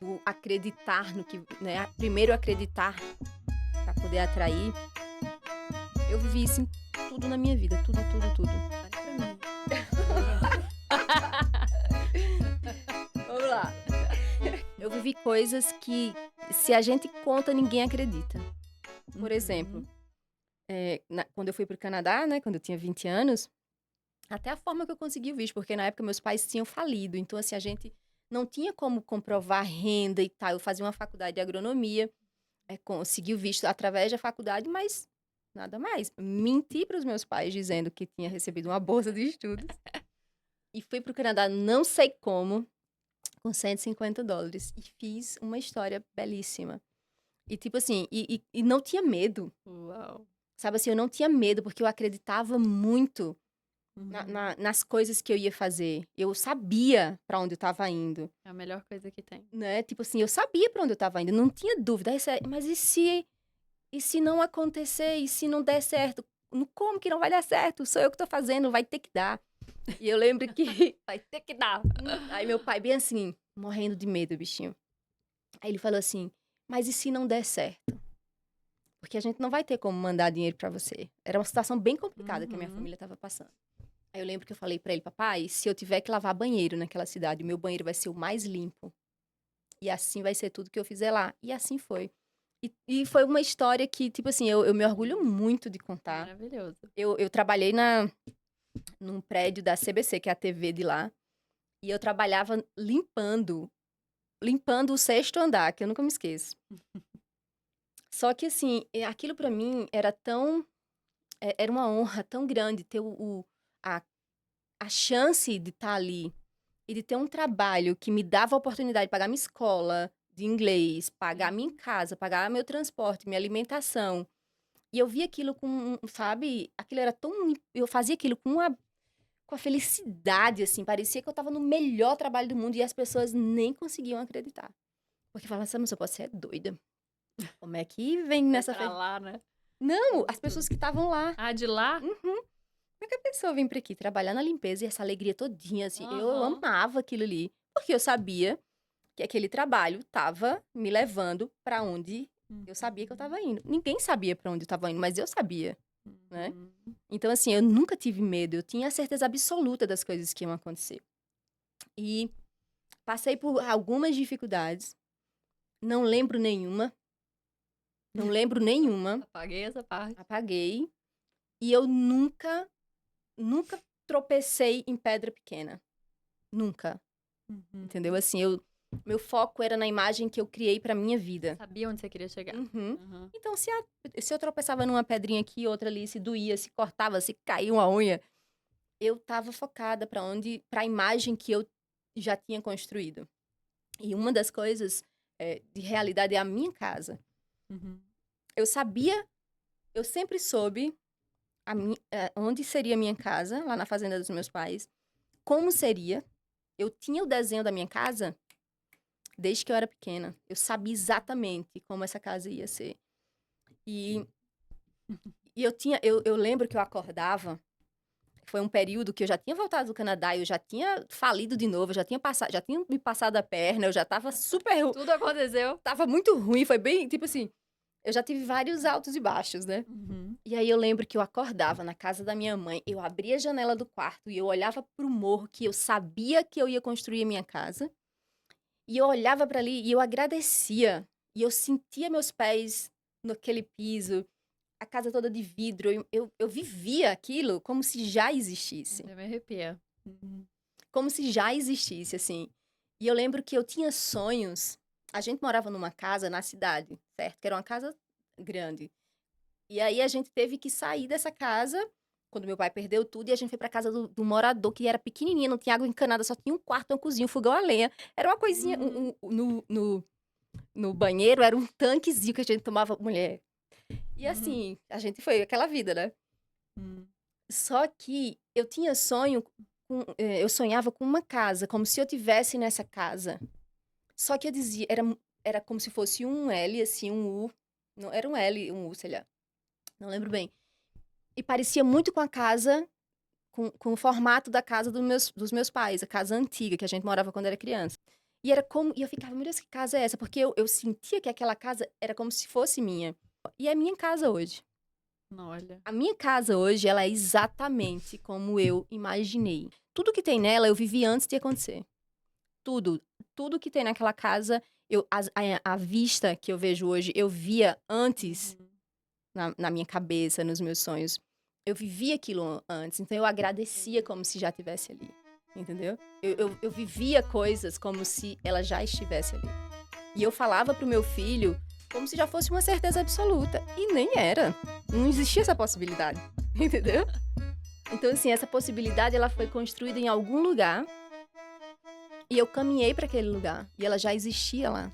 do acreditar no que, né? Primeiro acreditar para poder atrair. Eu vivi isso em tudo na minha vida, tudo, tudo, tudo. Olha pra mim. Vamos lá. Eu vivi coisas que, se a gente conta, ninguém acredita. Por exemplo, quando eu fui pro Canadá, né, quando eu tinha 20 anos, até a forma que eu consegui o visto, porque na época meus pais tinham falido, então assim, a gente não tinha como comprovar renda e tal. Eu fazia uma faculdade de agronomia, consegui o visto através da faculdade, mas nada mais. Menti para os meus pais dizendo que tinha recebido uma bolsa de estudos e fui pro Canadá, não sei como, com $150 e fiz uma história belíssima. E tipo assim, e não tinha medo, Uau. sabe assim, eu não tinha medo porque eu acreditava muito Uhum. nas coisas que eu ia fazer. Eu sabia pra onde eu tava indo, É a melhor coisa que tem. né? Tipo assim, eu sabia pra onde eu tava indo, não tinha dúvida. Aí mas e se não acontecer? E se não der certo? Como que não vai dar certo? Sou eu que tô fazendo, vai ter que dar. E eu lembro que Vai ter que dar. aí meu pai bem assim, morrendo de medo, bichinho. Aí ele falou assim: "Mas e se não der certo? Porque a gente não vai ter como mandar dinheiro pra você". Era uma situação bem complicada que a minha Uhum. família tava passando. Aí eu lembro que eu falei pra ele: "Papai, se eu tiver que lavar banheiro naquela cidade, o meu banheiro vai ser o mais limpo. E assim vai ser tudo que eu fizer lá". E assim foi. E foi uma história que, tipo assim, eu me orgulho muito de contar. Maravilhoso. Eu trabalhei num prédio da CBC, que é a TV de lá, e eu trabalhava limpando o sexto andar, que eu nunca me esqueço. Só que assim, aquilo pra mim era uma honra tão grande ter a, a chance de estar ali e de ter um trabalho que me dava a oportunidade de pagar minha escola de inglês, pagar minha casa, pagar meu transporte, minha alimentação. E eu via aquilo sabe, aquilo era tão, eu fazia aquilo com a felicidade, assim, parecia que eu estava no melhor trabalho do mundo e as pessoas nem conseguiam acreditar. Porque falavam assim, mas você é doida. Como é que vem Vai nessa pra festa? lá, né? Não, as pessoas que estavam lá. Ah, de lá? Uhum. Como é que a pessoa vem pra aqui trabalhar na limpeza e essa alegria todinha, assim? Eu Aham. amava aquilo ali. Porque eu sabia que aquele trabalho estava me levando pra onde eu sabia que eu estava indo. Ninguém sabia pra onde eu estava indo, mas eu sabia, né? Uhum. Então, assim, eu nunca tive medo. Eu tinha a certeza absoluta das coisas que iam acontecer. E passei por algumas dificuldades. Não lembro nenhuma. Não lembro nenhuma. Apaguei essa parte. Apaguei. E eu nunca tropecei em pedra pequena. Nunca. Uhum. Entendeu? Assim, meu foco era na imagem que eu criei pra minha vida. Sabia onde você queria chegar. Uhum. Uhum. Então, se eu tropeçava numa pedrinha aqui, outra ali, se doía, se cortava, se caía uma unha, eu tava focada pra imagem que eu já tinha construído. E uma das coisas de realidade é a minha casa. Uhum. Eu sempre soube onde seria a minha casa, lá na fazenda dos meus pais, como seria. Eu tinha o desenho da minha casa desde que eu era pequena. Eu sabia exatamente como essa casa ia ser. E, eu lembro que eu acordava, foi um período que eu já tinha voltado do Canadá, eu já tinha falido de novo, já tinha me passado a perna, eu já tava super, Tudo aconteceu. tava muito ruim, foi bem, tipo assim, eu já tive vários altos e baixos, né? Uhum. E aí eu lembro que eu acordava na casa da minha mãe, eu abria a janela do quarto e eu olhava pro morro que eu sabia que eu ia construir a minha casa. E eu olhava pra ali e eu agradecia. E eu sentia meus pés naquele piso, a casa toda de vidro. Eu vivia aquilo como se já existisse. Até me arrepia. Uhum. Como se já existisse, assim. E eu lembro que eu tinha sonhos. A gente morava numa casa na cidade, certo? Que era uma casa grande. E aí a gente teve que sair dessa casa quando meu pai perdeu tudo e a gente foi pra casa do morador, que era pequenininha, não tinha água encanada, só tinha um quarto, uma cozinha, um fogão a lenha. Era uma coisinha, no banheiro, era um tanquezinho que a gente tomava, mulher. E assim, a gente foi aquela vida, né? Uhum. Só que eu tinha eu sonhava com uma casa, como se eu tivesse nessa casa. Só que eu dizia, era como se fosse um L, assim, um U. Não, era um L, um U, sei lá. Não lembro bem. E parecia muito com a casa, com o formato da casa dos meus pais, a casa antiga, que a gente morava quando era criança. E eu ficava, meu Deus, que casa é essa? Porque eu sentia que aquela casa era como se fosse minha. E é minha casa hoje. Olha. A minha casa hoje, ela é exatamente como eu imaginei. Tudo que tem nela, eu vivi antes de acontecer. Tudo. Tudo que tem naquela casa, a vista que eu vejo hoje, eu via antes Uhum. na minha cabeça, nos meus sonhos. Eu vivia aquilo antes, então eu agradecia como se já estivesse ali. Entendeu? Eu vivia coisas como se ela já estivesse ali. E eu falava pro meu filho como se já fosse uma certeza absoluta. E nem era. Não existia essa possibilidade. Entendeu? Então, assim, essa possibilidade ela foi construída em algum lugar. E eu caminhei para aquele lugar. E ela já existia lá.